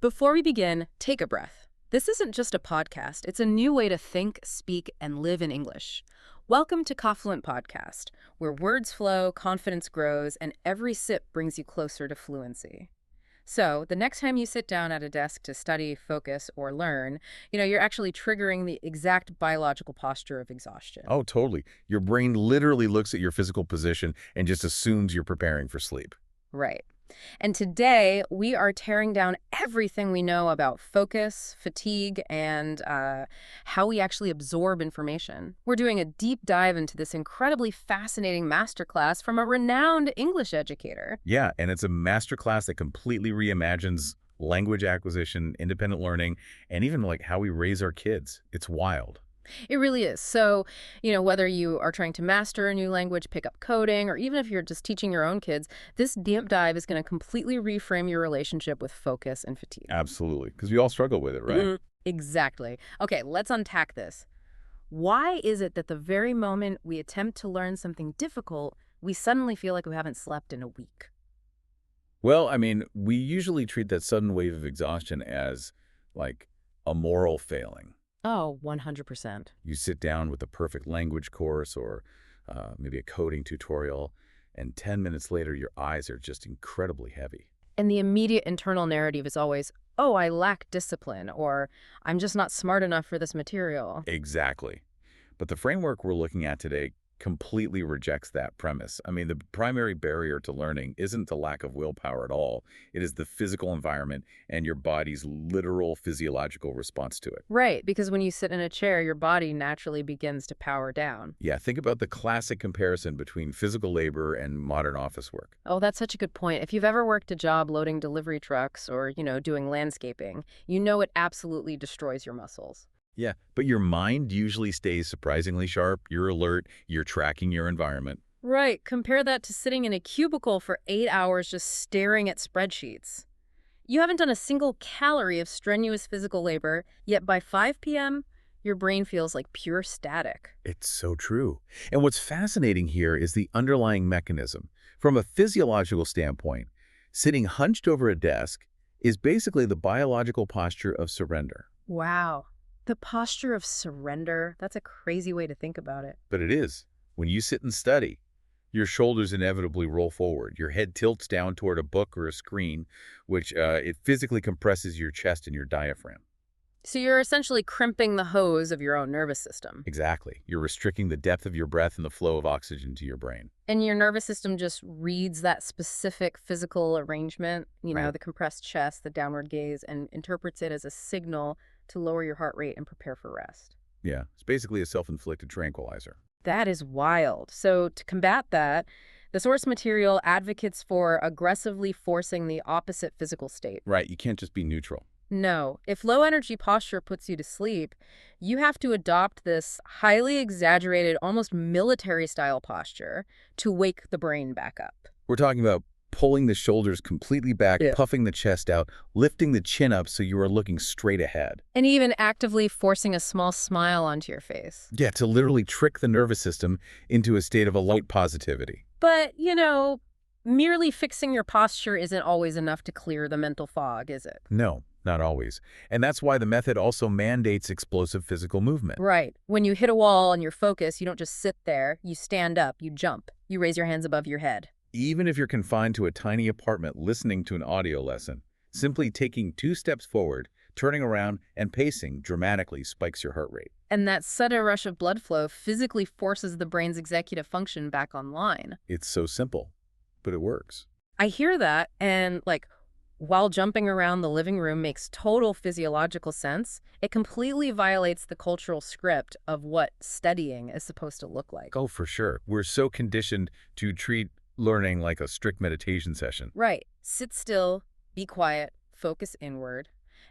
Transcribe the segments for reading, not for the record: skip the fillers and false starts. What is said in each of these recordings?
Before we begin, take a breath. This isn't just a podcast, it's a new way to think, speak, and live in English. Welcome to Confluent Podcast, where words flow, confidence grows, and every sip brings you closer to fluency. So, the next time you sit down at a desk to study, focus, or learn, you're actually triggering the exact biological posture of exhaustion. Oh, totally. Your brain literally looks at your physical position and just assumes you're preparing for sleep. Right. And today, we are tearing down everything we know about focus, fatigue, and how we actually absorb information. We're doing a deep dive into this incredibly fascinating masterclass from a renowned English educator. Yeah, and it's a masterclass that completely reimagines language acquisition, independent learning, and even like how we raise our kids. It's wild. It really is. So, whether you are trying to master a new language, pick up coding, or even if you're just teaching your own kids, this deep dive is going to completely reframe your relationship with focus and fatigue. Absolutely, because we all struggle with it, right? Exactly. Okay, let's unpack this. Why is it that the very moment we attempt to learn something difficult, we suddenly feel like we haven't slept in a week? Well, I mean, we usually treat that sudden wave of exhaustion as like a moral failing. Oh, 100%. You sit down with a perfect language course or maybe a coding tutorial, and 10 minutes later, your eyes are just incredibly heavy. And the immediate internal narrative is always, oh, I lack discipline, or I'm just not smart enough for this material. Exactly. But the framework we're looking at today completely rejects that premise. I mean, the primary barrier to learning isn't the lack of willpower at all. It is the physical environment and your body's literal physiological response to it. Right, because when you sit in a chair, your body naturally begins to power down. Yeah, think about the classic comparison between physical labor and modern office work. Oh, that's such a good point. If you've ever worked a job loading delivery trucks or, doing landscaping, you know it absolutely destroys your muscles. Yeah, but your mind usually stays surprisingly sharp. You're alert. You're tracking your environment. Right. Compare that to sitting in a cubicle for 8 hours just staring at spreadsheets. You haven't done a single calorie of strenuous physical labor, yet by 5 p.m., your brain feels like pure static. It's so true. And what's fascinating here is the underlying mechanism. From a physiological standpoint, sitting hunched over a desk is basically the biological posture of surrender. Wow. The posture of surrender, that's a crazy way to think about it. But it is. When you sit and study, your shoulders inevitably roll forward. Your head tilts down toward a book or a screen, which it physically compresses your chest and your diaphragm. So you're essentially crimping the hose of your own nervous system. Exactly. You're restricting the depth of your breath and the flow of oxygen to your brain. And your nervous system just reads that specific physical arrangement, Right. the compressed chest, the downward gaze, and interprets it as a signal to lower your heart rate and prepare for rest. Yeah, it's basically a self-inflicted tranquilizer. That is wild. So to combat that, the source material advocates for aggressively forcing the opposite physical state. Right, you can't just be neutral. No, if low energy posture puts you to sleep, you have to adopt this highly exaggerated, almost military style posture to wake the brain back up. We're talking about pulling the shoulders completely back, Yeah. puffing the chest out, lifting the chin up so you are looking straight ahead. And even actively forcing a small smile onto your face. Yeah, to literally trick the nervous system into a state of alert positivity. But, merely fixing your posture isn't always enough to clear the mental fog, is it? No, not always. And that's why the method also mandates explosive physical movement. Right. When you hit a wall and you're focused, you don't just sit there. You stand up, you jump, you raise your hands above your head. Even if you're confined to a tiny apartment listening to an audio lesson, simply taking 2 steps forward, turning around, and pacing dramatically spikes your heart rate. And that sudden rush of blood flow physically forces the brain's executive function back online. It's so simple, but it works. I hear that, and while jumping around the living room makes total physiological sense, it completely violates the cultural script of what studying is supposed to look like. Oh, for sure. We're so conditioned to treat learning like a strict meditation session. Right. Sit still, be quiet, focus inward.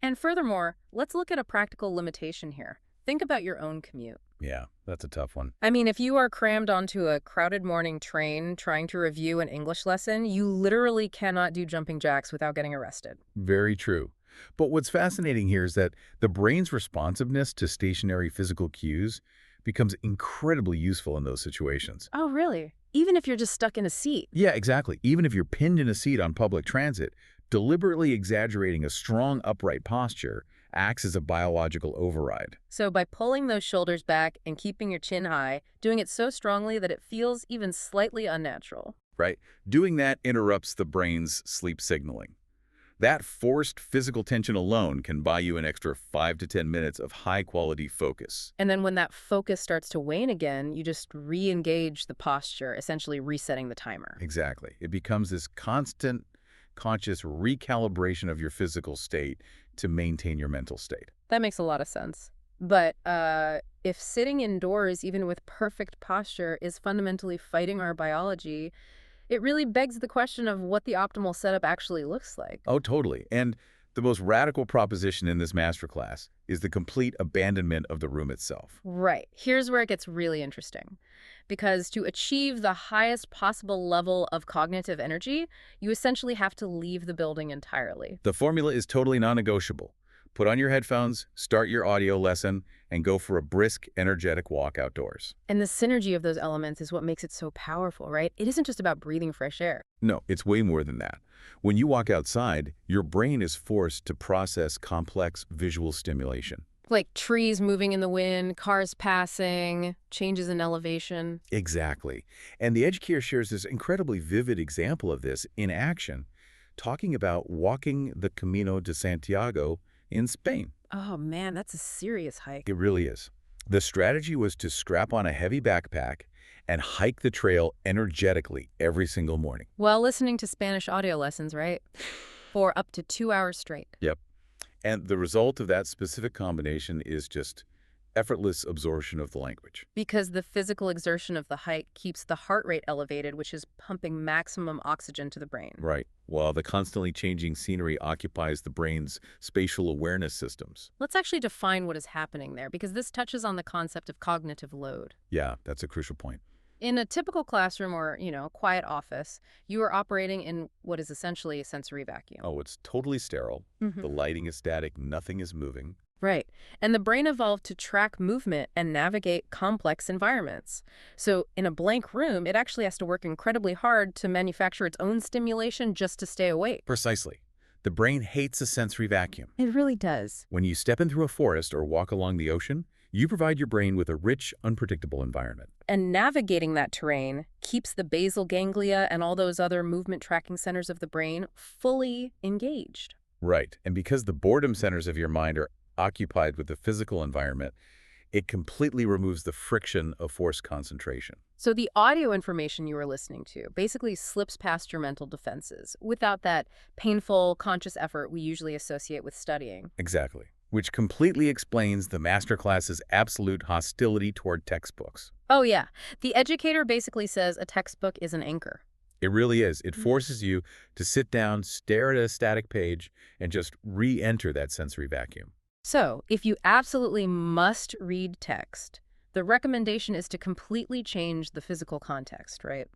And furthermore, let's look at a practical limitation here. Think about your own commute. Yeah, that's a tough one. I mean, if you are crammed onto a crowded morning train trying to review an English lesson, you literally cannot do jumping jacks without getting arrested. Very true. But what's fascinating here is that the brain's responsiveness to stationary physical cues becomes incredibly useful in those situations. Oh, really? Even if you're just stuck in a seat? Yeah, exactly. Even if you're pinned in a seat on public transit, Deliberately exaggerating a strong upright posture acts as a biological override. So by pulling those shoulders back and keeping your chin high, doing it so strongly that it feels even slightly unnatural. Right? Doing that interrupts the brain's sleep signaling. That forced physical tension alone can buy you an extra 5 to 10 minutes of high-quality focus. And then when that focus starts to wane again, you just re-engage the posture, essentially resetting the timer. Exactly. It becomes this constant, conscious recalibration of your physical state to maintain your mental state. That makes a lot of sense. But if sitting indoors, even with perfect posture, is fundamentally fighting our biology, it really begs the question of what the optimal setup actually looks like. Oh, totally. And the most radical proposition in this masterclass is the complete abandonment of the room itself. Right. Here's where it gets really interesting. Because to achieve the highest possible level of cognitive energy, you essentially have to leave the building entirely. The formula is totally non-negotiable. Put on your headphones, start your audio lesson, and go for a brisk, energetic walk outdoors. And the synergy of those elements is what makes it so powerful, right? It isn't just about breathing fresh air. No, it's way more than that. When you walk outside, your brain is forced to process complex visual stimulation. Like trees moving in the wind, cars passing, changes in elevation. Exactly. And the educator shares this incredibly vivid example of this in action, talking about walking the Camino de Santiago in Spain. Oh man, that's a serious hike. It really is. The strategy was to strap on a heavy backpack and hike the trail energetically every single morning. While listening to Spanish audio lessons, right? For up to 2 hours straight. Yep. And the result of that specific combination is just effortless absorption of the language. Because the physical exertion of the hike keeps the heart rate elevated, which is pumping maximum oxygen to the brain. Right. While the constantly changing scenery occupies the brain's spatial awareness systems. Let's actually define what is happening there, because this touches on the concept of cognitive load. Yeah, that's a crucial point. In a typical classroom or, quiet office, you are operating in what is essentially a sensory vacuum. Oh, it's totally sterile. Mhm. The lighting is static. Nothing is moving. Right. And the brain evolved to track movement and navigate complex environments. So in a blank room, it actually has to work incredibly hard to manufacture its own stimulation just to stay awake. Precisely. The brain hates a sensory vacuum. It really does. When you step in through a forest or walk along the ocean, you provide your brain with a rich, unpredictable environment. And navigating that terrain keeps the basal ganglia and all those other movement tracking centers of the brain fully engaged. Right. And because the boredom centers of your mind are occupied with the physical environment, it completely removes the friction of forced concentration. So the audio information you are listening to basically slips past your mental defenses without that painful, conscious effort we usually associate with studying. Exactly. Which completely explains the masterclass's absolute hostility toward textbooks. Oh yeah, the educator basically says a textbook is an anchor. It really is. It forces you to sit down, stare at a static page, and just re-enter that sensory vacuum. So, if you absolutely must read text, the recommendation is to completely change the physical context, right?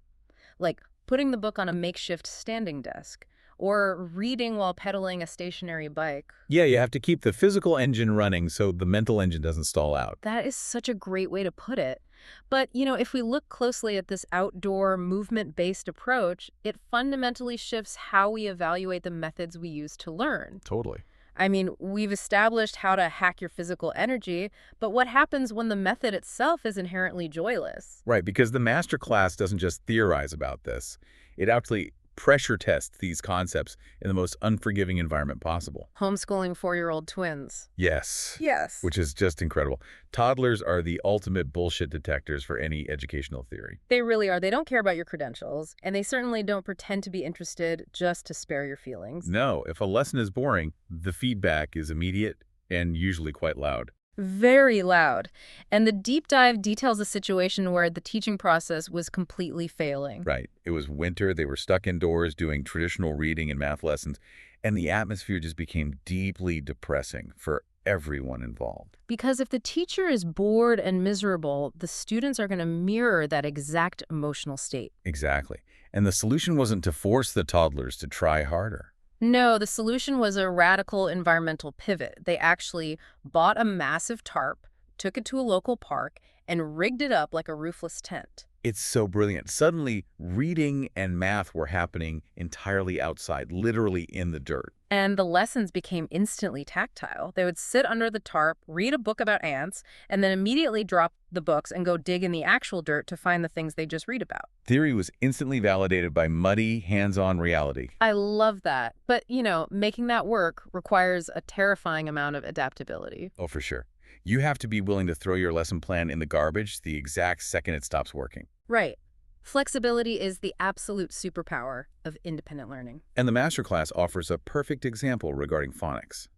Like putting the book on a makeshift standing desk, or reading while pedaling a stationary bike. Yeah, you have to keep the physical engine running so the mental engine doesn't stall out. That is such a great way to put it. But, if we look closely at this outdoor movement-based approach, it fundamentally shifts how we evaluate the methods we use to learn. Totally. I mean, we've established how to hack your physical energy, but what happens when the method itself is inherently joyless? Right, because the master class doesn't just theorize about this. It actually pressure tests these concepts in the most unforgiving environment possible. Homeschooling 4-year-old twins. Yes. Yes. Which is just incredible. Toddlers are the ultimate bullshit detectors for any educational theory. They really are. They don't care about your credentials, and they certainly don't pretend to be interested just to spare your feelings. No, if a lesson is boring, the feedback is immediate and usually quite loud. Very loud. And the deep dive details a situation where the teaching process was completely failing. Right. It was winter. They were stuck indoors doing traditional reading and math lessons, and the atmosphere just became deeply depressing for everyone involved. Because if the teacher is bored and miserable, the students are going to mirror that exact emotional state. Exactly. And the solution wasn't to force the toddlers to try harder. No, the solution was a radical environmental pivot. They actually bought a massive tarp, took it to a local park, and rigged it up like a roofless tent. It's so brilliant. Suddenly, reading and math were happening entirely outside, literally in the dirt. And the lessons became instantly tactile. They would sit under the tarp, read a book about ants, and then immediately drop the books and go dig in the actual dirt to find the things they just read about. Theory was instantly validated by muddy, hands-on reality. I love that. But, making that work requires a terrifying amount of adaptability. Oh, for sure. You have to be willing to throw your lesson plan in the garbage the exact second it stops working. Right. Flexibility is the absolute superpower of independent learning. And the masterclass offers a perfect example regarding phonics.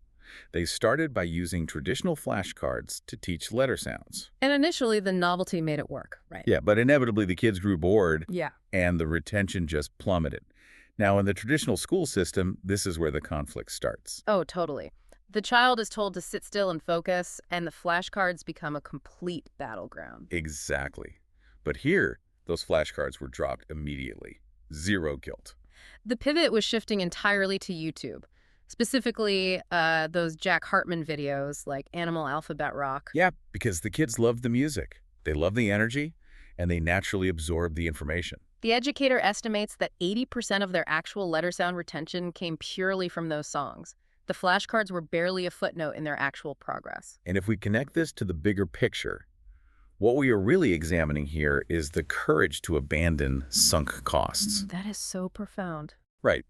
They started by using traditional flashcards to teach letter sounds. And initially, the novelty made it work, right? Yeah, but inevitably the kids grew bored Yeah. and the retention just plummeted. Now, in the traditional school system, this is where the conflict starts. Oh, totally. The child is told to sit still and focus, and the flashcards become a complete battleground. Exactly. But here, those flashcards were dropped immediately. Zero guilt. The pivot was shifting entirely to YouTube, specifically those Jack Hartman videos like Animal Alphabet Rock. Yeah, because the kids love the music. They love the energy, and they naturally absorb the information. The educator estimates that 80% of their actual letter sound retention came purely from those songs. The flashcards were barely a footnote in their actual progress. And if we connect this to the bigger picture, what we are really examining here is the courage to abandon sunk costs. That is so profound. Right.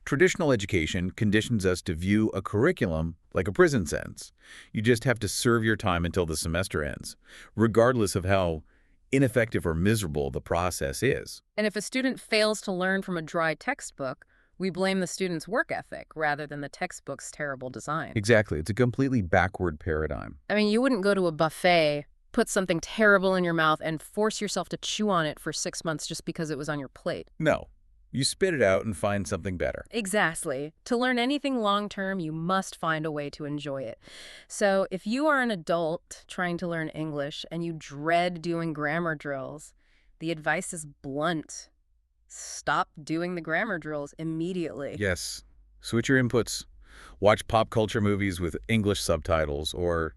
Traditional education conditions us to view a curriculum like a prison sentence. You just have to serve your time until the semester ends, regardless of how ineffective or miserable the process is. And if a student fails to learn from a dry textbook, we blame the student's work ethic rather than the textbook's terrible design. Exactly. It's a completely backward paradigm. I mean, you wouldn't go to a buffet, put something terrible in your mouth, and force yourself to chew on it for 6 months just because it was on your plate. No. You spit it out and find something better. Exactly. To learn anything long-term, you must find a way to enjoy it. So if you are an adult trying to learn English and you dread doing grammar drills, the advice is blunt. Stop doing the grammar drills immediately. Yes. Switch your inputs. Watch pop culture movies with English subtitles or,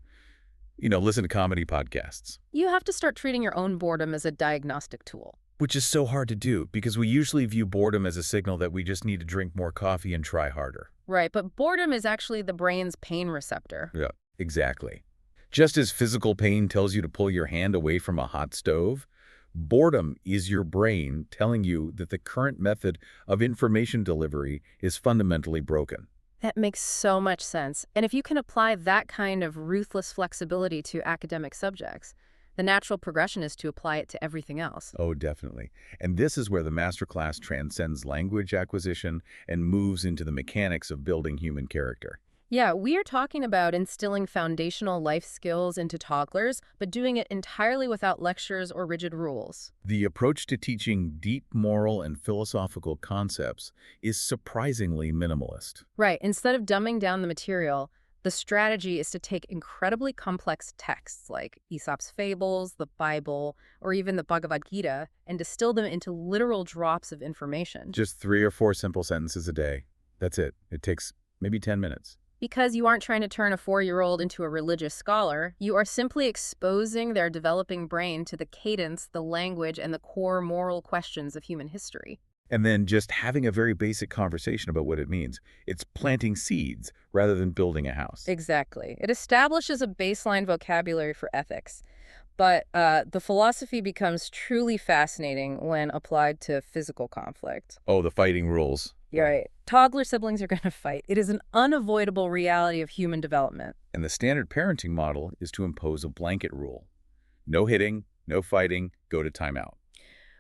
listen to comedy podcasts. You have to start treating your own boredom as a diagnostic tool. Which is so hard to do because we usually view boredom as a signal that we just need to drink more coffee and try harder. Right, but boredom is actually the brain's pain receptor. Yeah, exactly. Just as physical pain tells you to pull your hand away from a hot stove, boredom is your brain telling you that the current method of information delivery is fundamentally broken. That makes so much sense. And if you can apply that kind of ruthless flexibility to academic subjects, the natural progression is to apply it to everything else. Oh, definitely. And this is where the masterclass transcends language acquisition and moves into the mechanics of building human character. Yeah, we are talking about instilling foundational life skills into toddlers, but doing it entirely without lectures or rigid rules. The approach to teaching deep moral and philosophical concepts is surprisingly minimalist. Right, instead of dumbing down the material, the strategy is to take incredibly complex texts like Aesop's fables, the Bible, or even the Bhagavad Gita and distill them into literal drops of information. Just 3 or 4 simple sentences a day. That's it. It takes maybe 10 minutes. Because you aren't trying to turn a 4-year-old into a religious scholar, you are simply exposing their developing brain to the cadence, the language, and the core moral questions of human history. And then just having a very basic conversation about what it means. It's planting seeds rather than building a house. Exactly. It establishes a baseline vocabulary for ethics. But the philosophy becomes truly fascinating when applied to physical conflict. Oh, the fighting rules. You're right. Toddler siblings are going to fight. It is an unavoidable reality of human development. And the standard parenting model is to impose a blanket rule. No hitting, no fighting, go to timeout.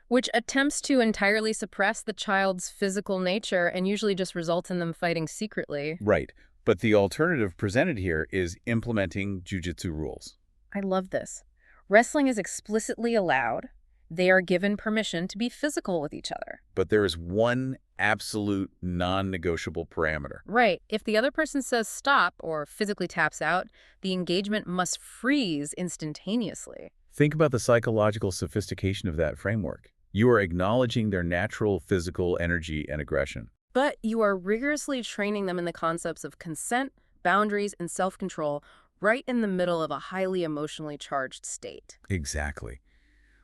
Which attempts to entirely suppress the child's physical nature and usually just results in them fighting secretly. Right. But the alternative presented here is implementing jujitsu rules. I love this. Wrestling is explicitly allowed. They are given permission to be physical with each other. But there is one absolute non-negotiable parameter. Right. If the other person says stop or physically taps out, the engagement must freeze instantaneously. Think about the psychological sophistication of that framework. You are acknowledging their natural physical energy and aggression. But you are rigorously training them in the concepts of consent, boundaries, and self-control right in the middle of a highly emotionally charged state. Exactly.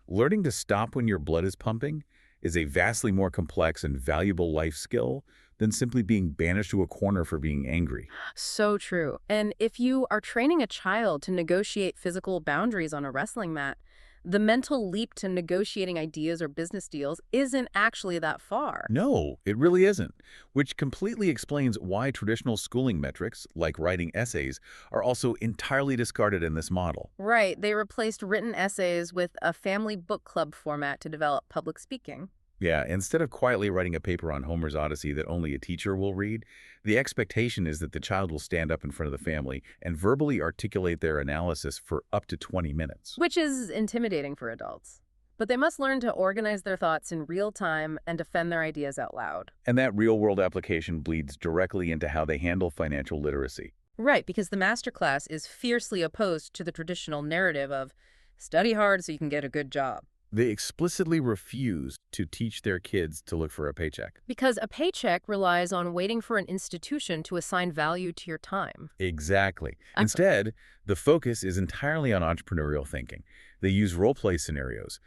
Learning to stop when your blood is pumping is a vastly more complex and valuable life skill than simply being banished to a corner for being angry. So true. And if you are training a child to negotiate physical boundaries on a wrestling mat, the mental leap to negotiating ideas or business deals isn't actually that far. No, it really isn't, which completely explains why traditional schooling metrics, like writing essays, are also entirely discarded in this model. Right, they replaced written essays with a family book club format to develop public speaking. Yeah, instead of quietly writing a paper on Homer's Odyssey that only a teacher will read, the expectation is that the child will stand up in front of the family and verbally articulate their analysis for up to 20 minutes. Which is intimidating for adults. But they must learn to organize their thoughts in real time and defend their ideas out loud. And that real-world application bleeds directly into how they handle financial literacy. Right, because the masterclass is fiercely opposed to the traditional narrative of study hard so you can get a good job. They explicitly refuse to teach their kids to look for a paycheck. Because a paycheck relies on waiting for an institution to assign value to your time. Exactly. That's Instead, the focus is entirely on entrepreneurial thinking. They use role-play scenarios,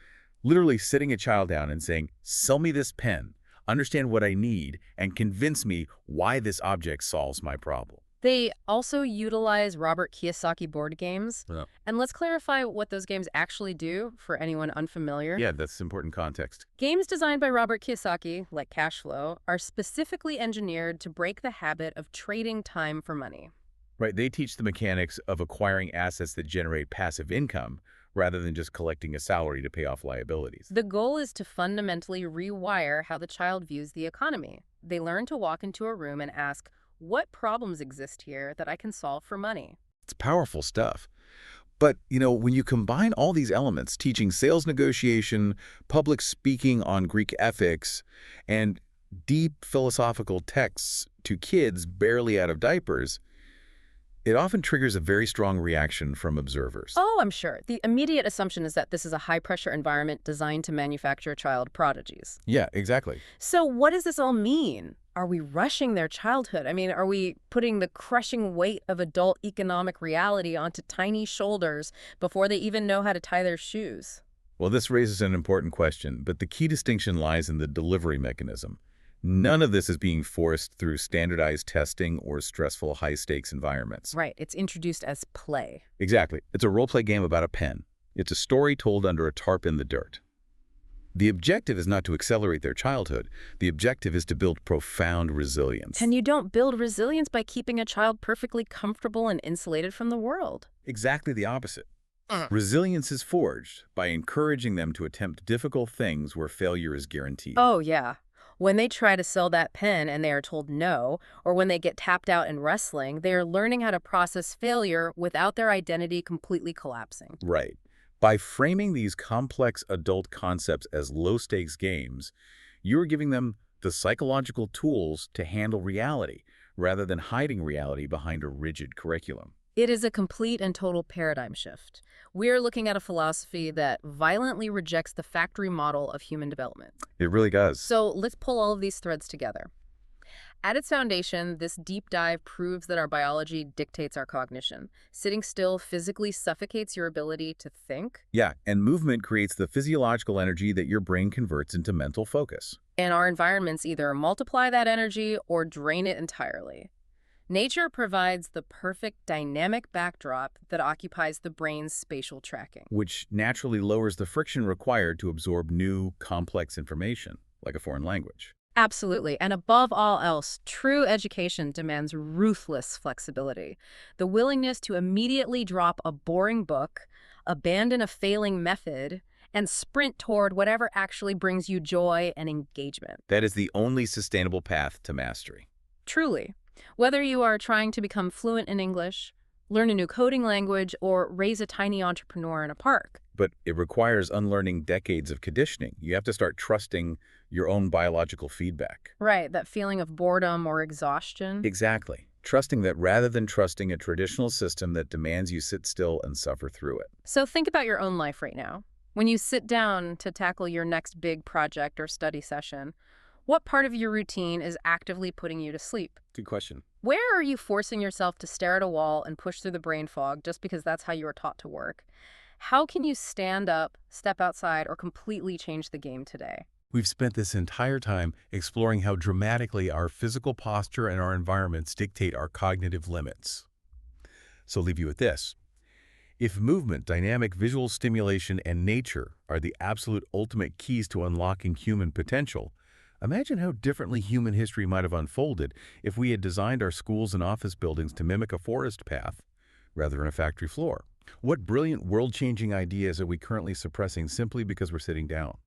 literally sitting a child down and saying, "Sell me this pen, understand what I need, and convince me why this object solves my problem." They also utilize Robert Kiyosaki board games. Yeah. And let's clarify what those games actually do for anyone unfamiliar. Yeah, that's important context. Games designed by Robert Kiyosaki, like Cash Flow, are specifically engineered to break the habit of trading time for money. Right, they teach the mechanics of acquiring assets that generate passive income rather than just collecting a salary to pay off liabilities. The goal is to fundamentally rewire how the child views the economy. They learn to walk into a room and ask, what problems exist here that I can solve for money? It's powerful stuff. But, when you combine all these elements, teaching sales negotiation, public speaking on Greek ethics, and deep philosophical texts to kids barely out of diapers, it often triggers a very strong reaction from observers. Oh, I'm sure. The immediate assumption is that this is a high-pressure environment designed to manufacture child prodigies. Yeah, exactly. So what does this all mean? Are we rushing their childhood? I mean, are we putting the crushing weight of adult economic reality onto tiny shoulders before they even know how to tie their shoes? Well, this raises an important question, but the key distinction lies in the delivery mechanism. None of this is being forced through standardized testing or stressful high-stakes environments. Right, it's introduced as play. Exactly. It's a role-play game about a pen. It's a story told under a tarp in the dirt. The objective is not to accelerate their childhood. The objective is to build profound resilience. And you don't build resilience by keeping a child perfectly comfortable and insulated from the world. Exactly the opposite. Resilience is forged by encouraging them to attempt difficult things where failure is guaranteed. Oh, yeah. When they try to sell that pen and they are told no, or when they get tapped out in wrestling, they are learning how to process failure without their identity completely collapsing. Right. By framing these complex adult concepts as low-stakes games, you are giving them the psychological tools to handle reality, rather than hiding reality behind a rigid curriculum. It is a complete and total paradigm shift. We are looking at a philosophy that violently rejects the factory model of human development. It really does. So let's pull all of these threads together. At its foundation, this deep dive proves that our biology dictates our cognition. Sitting still physically suffocates your ability to think, Yeah, and movement creates the physiological energy that your brain converts into mental focus. and our environments either multiply that energy or drain it entirely. Nature provides the perfect dynamic backdrop that occupies the brain's spatial tracking. Which naturally lowers the friction required to absorb new, complex information, like a foreign language. Absolutely. And above all else, true education demands ruthless flexibility. The willingness to immediately drop a boring book, abandon a failing method, and sprint toward whatever actually brings you joy and engagement. That is the only sustainable path to mastery. Truly. Whether you are trying to become fluent in English, learn a new coding language, or raise a tiny entrepreneur in a park. But it requires unlearning decades of conditioning. You have to start trusting your own biological feedback. Right, that feeling of boredom or exhaustion. Exactly. Trusting that rather than trusting a traditional system that demands you sit still and suffer through it. So think about your own life right now. When you sit down to tackle your next big project or study session, what part of your routine is actively putting you to sleep? Good question. Where are you forcing yourself to stare at a wall and push through the brain fog just because that's how you were taught to work? How can you stand up, step outside, or completely change the game today? We've spent this entire time exploring how dramatically our physical posture and our environments dictate our cognitive limits. So I'll leave you with this. If movement, dynamic visual stimulation, and nature are the absolute ultimate keys to unlocking human potential, imagine how differently human history might have unfolded if we had designed our schools and office buildings to mimic a forest path rather than a factory floor. What brilliant world-changing ideas are we currently suppressing simply because we're sitting down?